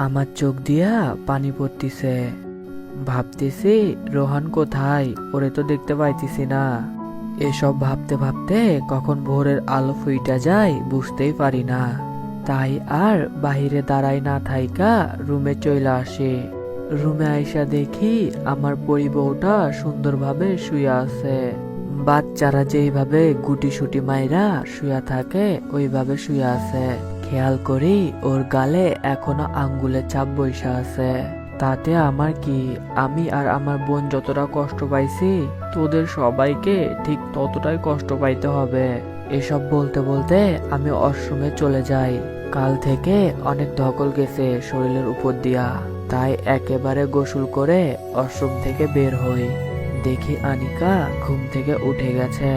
আমার চোখ দিয়া পানি পড়তিছে। ভাবতেছি রোহান কোথায়, ওরে তো দেখতে পাইতেছি না। এসব ভাবতে ভাবতে কখন ভোরের আলো ফুইটা যায় বুঝতেই পারি না। তাই আর বাহিরে দাঁড়াই না থাইকা রুমে চলে আসে। রুমে আইসা দেখি আমার পরিবউটা সুন্দরভাবে শুয়ে আছে। বাচ্চারা যেইভাবে গুটি সুটি মাইরা শুয়া থাকে ওইভাবে শুয়ে আছে। খেয়াল করি ওর গালে এখনো আঙ্গুলের ছাপ বইসা আছে। তাতে আমার কি, আমি আর আমার বোন যতটা কষ্ট পাইছি তোদের সবাইকে ঠিক ততটাই কষ্ট পাইতে হবে। এসব বলতে বলতে আমি ওয়াশরুমে চলে যাই। কাল থেকে অনেক ধকল গেছে শরীরের উপর দিয়া, তাই একেবারে গোসল করে ওয়াশরুম থেকে বের হই। দেখি আনিকা ঘুম থেকে উঠে গেছে।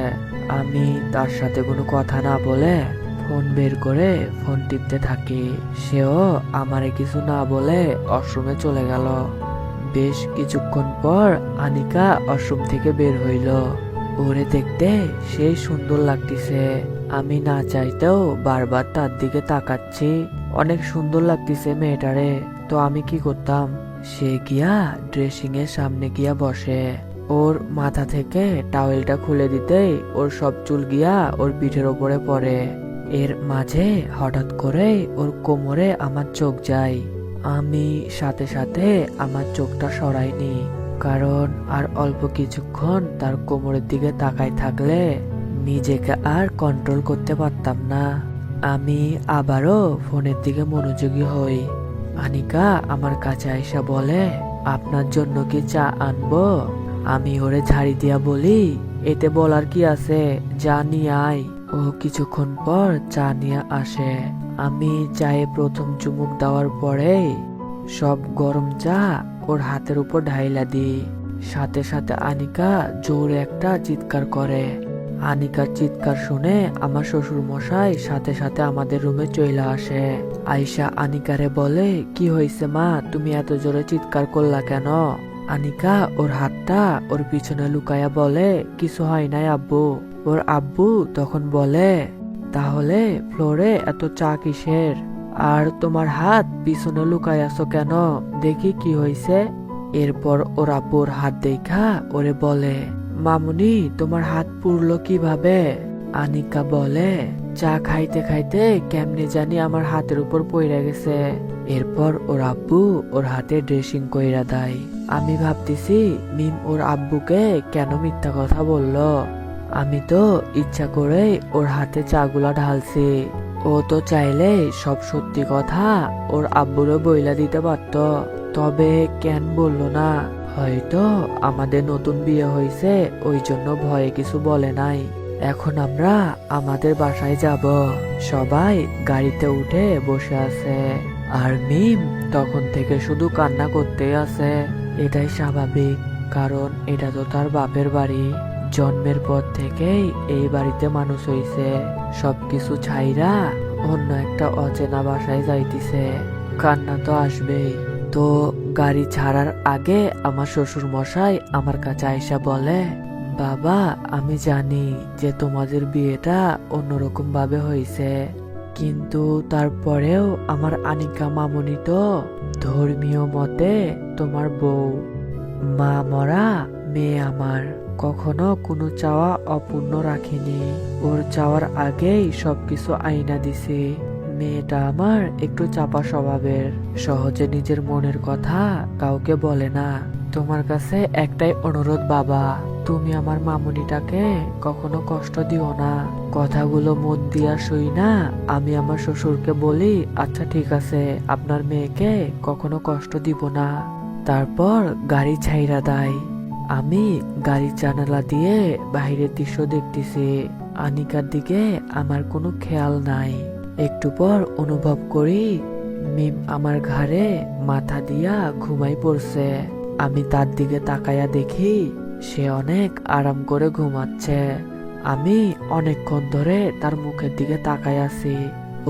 আমি তার সাথে কোনো কথা না বলে ফোন বের করে ফোন টিপতে থাকি। সেও আমারে কিছু না বলে ওয়াশরুমে চলে গেল। বেশ কিছুক্ষণ পর আনিকা ওয়াশরুম থেকে বের হইল। ওরে দেখতে সেই সুন্দর লাগতেছে। আমি না চাইতেও বারবার তার দিকে তাকাচ্ছি। অনেক সুন্দর লাগতেছে মেয়েটারে। তো আমি কি করতাম, সে গিয়া ড্রেসিং এর সামনে গিয়া বসে। ওর মাথা থেকে টাওয়েলটা খুলে দিতেই ওর সব চুল গিয়া ওর পিঠের ওপরে পড়ে। এর মাঝে হঠাৎ করে ওর কোমরে আমার চোখ যায়। আমি সাথে সাথে আমার চোখটা সরাইনি, কারণ আর অল্প কিছুক্ষণ তার কোমরের দিকে তাকাই থাকলে নিজেকে আর কন্ট্রোল করতে পারতাম না। আমি আবারও ফোনের দিকে মনোযোগী হই। আনিকা আমার কাছে আইসা বলে, আপনার জন্য কি চা আনবো? আমি ওরে ঝাড়ি দিয়া বলি, এতে বলার কি আছে, যা নিয়ে আয়। ও কিছুক্ষণ পর চা নিয়ে আসে। আমি চায়ে প্রথম চুমুক দেওয়ার পরে সব গরম চা ওর হাতের উপর ঢাইলা দিই। সাথে সাথে আনিকা জোরে একটা চিৎকার করে। আনিকার চিৎকার শুনে আমার শ্বশুর মশাই সাথে সাথে আমাদের রুমে চলে আসে। আয়শা আনিকারে বলে, কি হয়েছে মা, তুমি এত জোরে চিৎকার করলা কেন? আনিকা ওর হাতটা ওর পিছনে লুকায়া বলে, কিছু হয় নাই আব্বু। ওর আব্বু তখন বলে, তাহলে ফ্লোরে এত চা কিসের? আর তোমার হাত পিছনে লুকায় আছো কেন, দেখি কি হয়েছে। এরপর ওর আব্বুর হাত দেখা ওরে বলে, মামুনি তোমার হাত পুড়লো কিভাবে? আনিকা বলে, চা খাইতে খাইতে কেমনে জানি আমার হাতের উপর পইরা গেছে। এরপর ওর আব্বু ওর হাতে ড্রেসিং কইরা দেয়। আমি ভাবতেছি মিম ওর আব্বুকে কেন মিথ্যা কথা বললো। আমি তো ইচ্ছা করে ওর হাতে চাগুলা ঢালছি। ও তো চাইলে সব সত্যি কথা ওর আব্বুরও বইলা দিতে পারত, তবে কেন বললো না? হয়তো আমাদের নতুন বিয়ে হয়েছে ওই জন্য ভয়ে কিছু বলে নাই। এখন আমরা আমাদের বাসায় যাব। সবাই গাড়িতে উঠে বসে আছে, আর মিম তখন থেকে শুধু কান্না করতেই আছে। এটাই স্বাভাবিক, কারণ এটা তো তার বাপের বাড়ি। জন্মের পর থেকেই এই বাড়িতে মানুষ হইছে। সবকিছু ছাইরা অন্য একটা অচেনা বাসায় যাইতিছে, কান্না তো আসবেই। তো গাড়ি ছাড়ার আগে আমার শ্বশুর মশাই আমার কাছে আইসা বলে, বাবা আমি জানি যে তোমাদের বিয়েটা অন্যরকম ভাবে হয়েছে, কিন্তু তারপরেও আমার আনিকা মামুনি তো ধর্মীয় মতে তোমার বউ। মা মরা মেয়ে আমার কখনো কোনো চাওয়া অপূর্ণ রাখিনি। ওর চাওয়ার আগেই সবকিছু আইনা দিছি। মেয়েটা আমার একটু চাপা স্বভাবের, সহজে নিজের মনের কথা কাউকে বলে না। তোমার কাছে একটাই অনুরোধ বাবা, তুমি আমার মামুনিটাকে কখনো কষ্ট দিও না। কথাগুলো মন দিয়া শুই না আমি আমার শ্বশুরকে বলি, আচ্ছা ঠিক আছে, আপনার মেয়েকে কখনো কষ্ট দিব না। তারপর গাড়ি ছাইরা দেয়। আমি গাড়ির জানালা দিয়ে বাইরের দৃশ্য দেখতেছি। আনিকার দিকে আমার কোনো খেয়াল নাই। একটু পর অনুভব করি মিম আমার ঘাড়ে মাথা দিয়া ঘুমাই পড়ছে। আমি তার দিকে তাকায়া দেখি সে অনেক আরাম করে ঘুমাচ্ছে। আমি অনেকক্ষণ ধরে তার মুখের দিকে তাকায় আছি।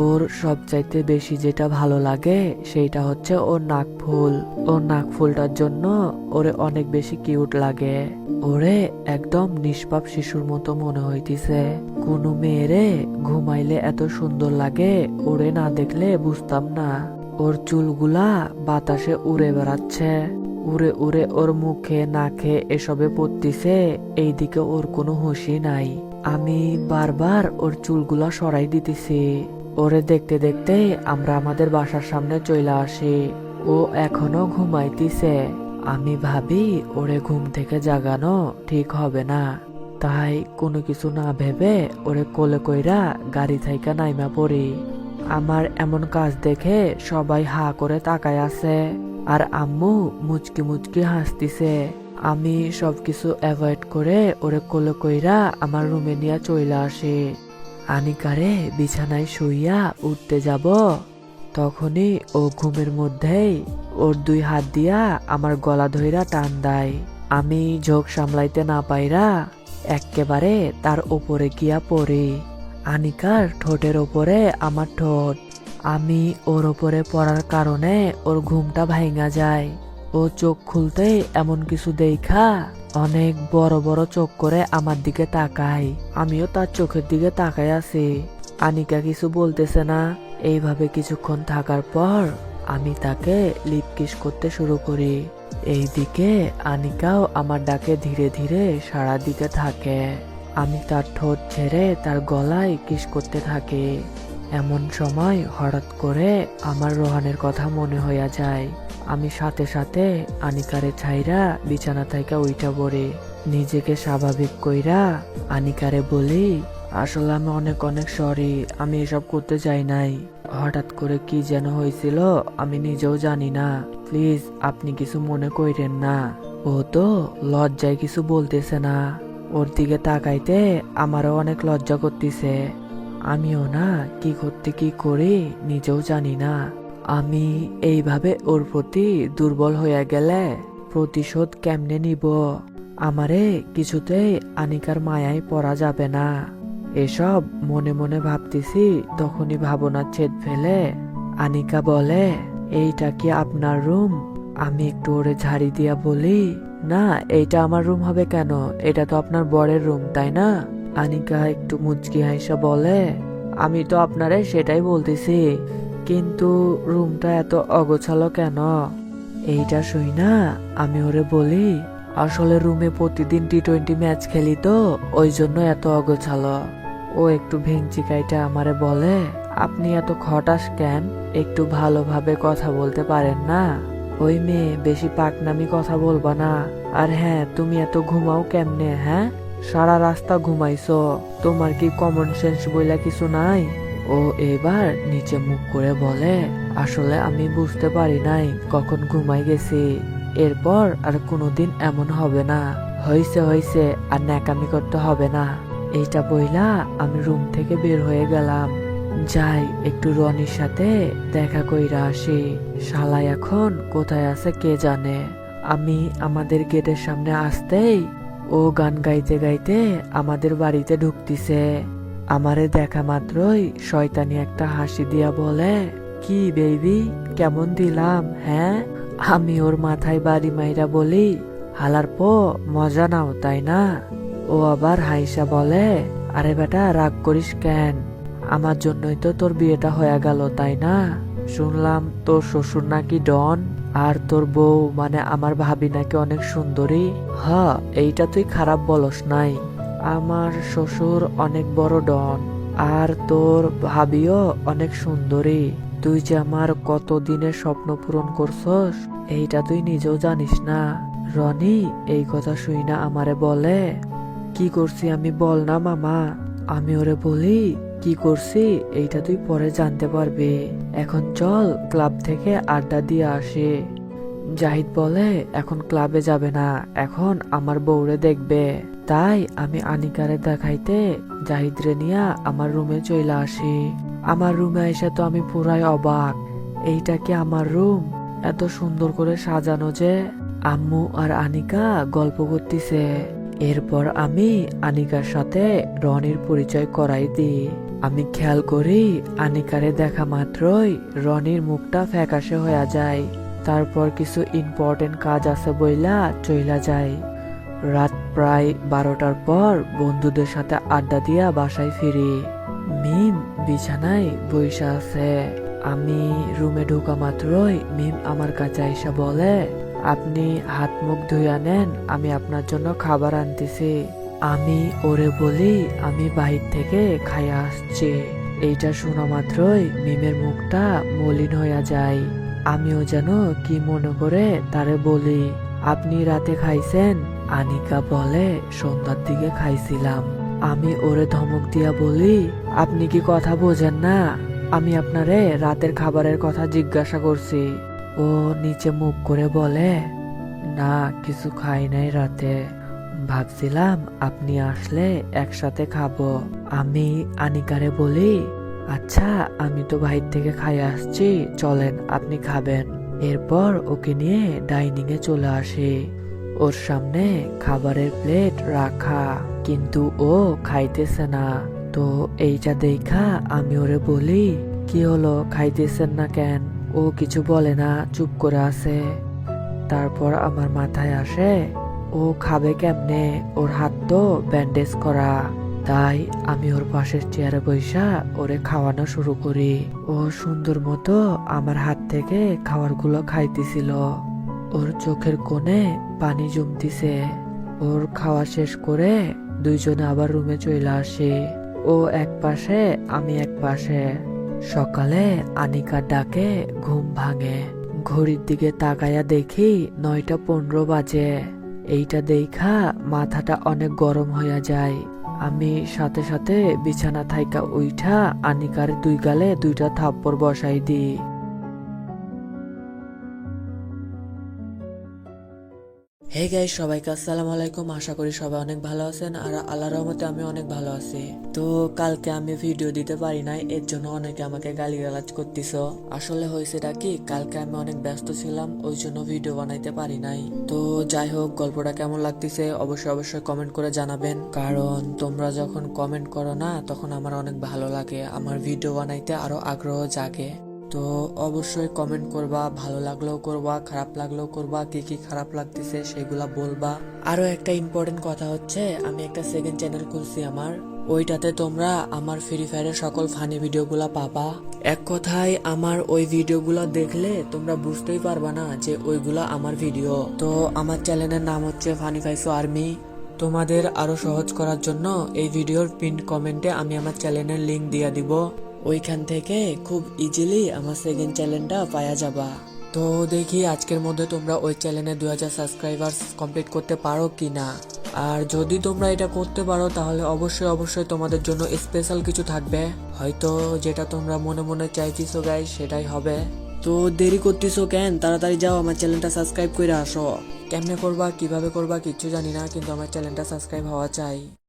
ওর সবচাইতে বেশি যেটা ভালো লাগে সেইটা হচ্ছে ওর নাকফুল। ওর নাকফুলটার জন্য ওরে অনেক বেশি কিউট লাগে। ওরে একদম নিষ্পাপ শিশুর মতো মনে হইতিছে। কোনো মেয়েরে ঘুমাইলে এত সুন্দর লাগে ওরে না দেখলে বুঝতাম না। ওর চুলগুলা বাতাসে উড়ে বেড়াচ্ছে, উড়ে উড়ে ওর মুখে নাকে এসবে পড়তিছে। এইদিকে ওর কোনো হুঁশই নাই। আমি বারবার ওর চুলগুলা সরাই দিতেছি। ওরে দেখতে দেখতে আমরা আমাদের বাসার সামনে চলে আসি। ও এখনো ঘুমাইতিছে। আমি ভাবি ওরে ঘুম থেকে জাগানো ঠিক হবে না, তাই কোনো কিছু না ভেবে ওরে কোলে কইরা গাড়ি থাইকা নাইমা পড়ি। আমার এমন কাজ দেখে সবাই হা করে তাকায় আছে, আর আম্মু মুচকি মুচকি হাসতিছে। আমি সবকিছু অ্যাভয়েড করে ওরে কোলে কইরা আমার রুমে নিয়ে চলে আসি। আনিকারে বিছানায় শুইয়া উঠতে যাব, তখনই ও ঘুমের মধ্যেই ওর 2 হাত দিয়া আমার গলা ধইরা টান দেয়। আমি ঝোঁক সামলাইতে না পাইরা এক্কেবারে তার উপরে গিয়া পড়ি। আনিকার ঠোঁটের ওপরে আমার ঠোঁট। আমি ওর ওপরে পড়ার কারণে ওর ঘুমটা ভাঙা যায়। ও চোখ খুলতেই এমন কিছু দেখা অনেক বড় বড় চোখ করে আমার দিকে তাকায়। আমিও তার চোখের দিকে তাকায় আছি। আনিকা কিছু বলতেছে না। এইভাবে কিছুক্ষণ থাকার পর আমি তাকে লিপ কিস করতে শুরু করি। এইদিকে আনিকাও আমার ডাকে ধীরে ধীরে সাড়া দিতে থাকে। আমি তার ঠোঁট ছেড়ে তার গলায় কিস করতে থাকি। এমন সময় হঠাৎ করে আমার রোহানের কথা মনে হইয়া যায়। আমি সাথে সাথে আনিকারে ছাইরা বিছানা থেকে উইঠা পড়ি। নিজেকে স্বাভাবিক কইরা আনিকারে বলি, আসলে আমি অনেক অনেক সরি, আমি এসব করতে চাই নাই। হঠাৎ করে কি যেন হয়েছিল আমি নিজেও জানি না। প্লিজ আপনি কিছু মনে কইরেন না। ও তো লজ্জায় কিছু বলতেছে না। ওর দিকে তাকাইতে আমারও অনেক লজ্জা করতেছে। আমিও না কি করতে কি করি নিজেও জানি না। আমি এইভাবে ওর প্রতি দুর্বল হয়ে গেলে প্রতিশোধ কেমনে নিব? আমারে কিছুতেই আনিকার মায়ায় পড়া যাবে না। এসব মনে মনে ভাবতেছি, তখনই ভাবনার ছেদ ফেলে আনিকা বলে, এইটা কি আপনার রুম? আমি একটু ওরে ঝাড়ি দিয়া বলি, না এইটা আমার রুম হবে কেন, এটা তো আপনার বরের রুম তাই না? আনিকা একটু মুচকি হাসা বলে, আমি তো আপনারে সেটাই বলতেছি, কিন্তু রুমটা এত অগোছালো কেন? এইটা শুই না আমি ওরে বলি, আসলে রুমে প্রতিদিন টি-20 ম্যাচ খেলি তো, ওই জন্য এত অগোছালো। ও একটু ভেঙচি কাইটা আমারে বলে, আপনি এত খটাস কেন? একটু ভালোভাবে কথা বলতে পারেন না? ওই মেয়ে, বেশি পাকনামি কথা বলবা না। আর হ্যাঁ, তুমি এত ঘুমাও কেমনে? হ্যাঁ, সারা রাস্তা ঘুমাইছো, তোমার কি কমন সেন্স বইলা কিছু নাই? ও এবার নিচে মুখ করে বলে, আসলে আমি বুঝতে পারি নাই কখন ঘুমাই গেছি। এরপর আর কোনোদিন এমন হবে না। হইছে হইছে, আর ন্যাকামি করতে হবে না। এইটা বইলা আমি রুম থেকে বের হয়ে গেলাম। যাই একটু রনির সাথে দেখা কইরা আসি। শালা এখন কোথায় আছে কে জানে। আমি আমাদের গেটের সামনে আসতেই ও গান গাইতে গাইতে আমাদের বাড়িতে ঢুকতিছে। আমারে দেখা মাত্রই শয়তানি একটা হাসি দিয়া বলে, কি বেবি, কেমন দিলাম? হ্যাঁ, আমি ওর মাথায় বাড়ি মাইরা বলি, হালার পো মজা নাও তাই না? ও আবার হাইসা বলে, আরে বেটা রাগ করিস কেন, আমার জন্যই তো তোর বিয়েটা হয়ে গেল তাই না? শুনলাম তোর শ্বশুর নাকি ডন, আর তোর বউ মানে আমার ভাবি নাকি অনেক সুন্দরী। হ্যাঁ, এইটা তুই খারাপ বলস নাই। আমার শ্বশুর অনেক বড় ডন, আর তোর ভাবিও অনেক সুন্দরী। তুই যে আমার কত দিনের স্বপ্ন পূরণ করছস এইটা তুই নিজেও জানিস না। রনি এই কথা শুই না আমারে বলে, কি করছি আমি বল না মামা। আমি ওরে বলি, কি করছি এইটা তুই পরে জানতে পারবি, এখন চল ক্লাব থেকে আড্ডা দিয়ে আসি। জাহিদ বলে, এখন ক্লাবে যাবে না, এখন আমার বউরে দেখবে। তাই আমি আনিকারে দেখাইতে জাহিদরে নিয়ে আমার রুমে চলে আসি। আমার রুমে এসে তো আমি পুরাই অবাক। এইটা কি আমার রুম? এত সুন্দর করে সাজানো যে। আম্মু আর আনিকা গল্প করতেছে। এরপর আমি আনিকার সাথে রনির পরিচয় করাই দিই। আমি খেয়াল করি আনিকারে দেখা মাত্রই রনির মুখটা ফ্যাকাশে হয়ে যায়। তারপর কিছু ইম্পর্টেন্ট কাজ আছে বইলা চইলা যায়। রাত প্রায় 12টার পর বন্ধুদের সাথে আড্ডা দিয়া বাসায় ফিরি। মিম বিছানায় বইসা আছে। আমি রুমে ঢোকা মাত্রই মিম আমার কাছে এসে বলে, আপনি হাত মুখ ধুয়ে নেন, আমি আপনার জন্য খাবার আনতেছি। আমি ওরে বলি আমি বাহির থেকে খাইয়া আসছি। এইটা শোনা মাত্রই মিমের মুখটা মলিন হইয়া যায়। আমিও যেন কি মনে করে তারে বলি, আপনি রাতে খাইছেন? আনিকা বলে, সন্ধ্যার দিকে খাইছিলাম। আমি ওরে ধমক দিয়া বলি, আপনি কি কথা বোঝেন না? আমি আপনারে রাতের খাবারের কথা জিজ্ঞাসা করছি। ও নিচে মুখ করে বলে, না কিছু খাই নাই রাতে, ভাবছিলাম আপনি আসলে একসাথে খাবো। আমি আনিকারে বলি, আচ্ছা আমি তো বাইরে থেকে খাই আসছি, চলেন আপনি খাবেন। এরপর ওকে নিয়ে ডাইনিং এ চলে আসি। ওর সামনে খাবারের প্লেট রাখা, কিন্তু ও খাইতেছে না। তো এইটা দেখা আমি ওরে বলি, কি হলো খাইতেছেন না কেন? ও কিছু বলে না, চুপ করে আছে। তারপর আমার মাথায় আসে, ও খাবে কেমনে, ওর হাত তো ব্যান্ডেজ করা। তাই আমি ওর পাশের চেয়ারে বৈশা ওরে খাওয়ানো শুরু করি। ও সুন্দর মতো আমার হাত থেকে খাবারগুলো খাইতেছিল। ওর চোখের কোণে পানি জমতিছে। ওর খাওয়া শেষ করে দুইজনে আবার রুমে চলে আসি। ও এক পাশে, আমি এক পাশে। সকালে আনিকার ডাকে ঘুম ভাঙে। ঘড়ির দিকে তাকায়া দেখি 9:15 বাজে। এইটা দেখা মাথাটা অনেক গরম হইয়া যায়। আমি সাথে সাথে বিছানা থাইকা উইঠা আনিকার 2 গালে 2টা থাপ্পড় বসাই দিই। হে গাইস, সবাইকে আসসালামু আলাইকুম। আশা করি সবাই অনেক ভালো আছেন, আর আল্লাহর রহমতে আমি অনেক ভালো আছি। তো কালকে আমি ভিডিও দিতে পারি নাই, এর জন্য অনেকে আমাকে গালিগালাজ করতেছো। আসলে হয়েছেটা কি, কালকে আমি অনেক ব্যস্ত ছিলাম, ওই জন্য ভিডিও বানাইতে পারি নাই। তো যাই হোক, গল্পটা কেমন লাগতেছে অবশ্যই অবশ্যই কমেন্ট করে জানাবেন, কারণ তোমরা যখন কমেন্ট করো না তখন আমার অনেক ভালো লাগে, আমার ভিডিও বানাইতে আরো আগ্রহ জাগে। তো অবশ্যই কমেন্ট করবা, ভালো লাগলেও করবা, খারাপ লাগলেও করবা, কি কি খারাপ লাগতেছে সেগুলা বলবা। আরো একটা ইম্পর্টেন্ট কথা হচ্ছে, আমি একটা সেকেন্ড চ্যানেল খুলছি আমার, ওইটাতে তোমরা আমার ফ্রি ফায়ারের সকল ফানি ভিডিওগুলা পাবা। এক কথায় আমার ওই ভিডিওগুলো দেখলে তোমরা বুঝতেই পারবা না যে ওইগুলা আমার ভিডিও। তো আমার চ্যানেলের নাম হচ্ছে ফানি ফাইসো আর্মি। তোমাদের আরো সহজ করার জন্য এই ভিডিওর পিন কমেন্টে আমি আমার চ্যানেলের লিংক দিয়ে দিব, ওইখান থেকে খুব ইজিলি আমার সেকেন্ড চ্যানেলটা পাওয়া যাবা। তো দেখি আজকের মধ্যে তোমরা ওই চ্যানেলে 2000 সাবস্ক্রাইবার্স কমপ্লিট করতে পারো কিনা। আর যদি তোমরা এটা করতে পারো তাহলে অবশ্যই অবশ্যই তোমাদের জন্য স্পেশাল কিছু থাকবে, হয়তো যেটা তোমরা মনে মনে চাইতেছো গাইস সেটাই হবে। তো দেরি করতেছো কেন, তাড়াতাড়ি যাও আমার চ্যানেলটা সাবস্ক্রাইব করে আসো। কেমনে করবা, কিভাবে করবা কিচ্ছু জানি না, কিন্তু আমার চ্যানেলটা সাবস্ক্রাইব হওয়া চাই।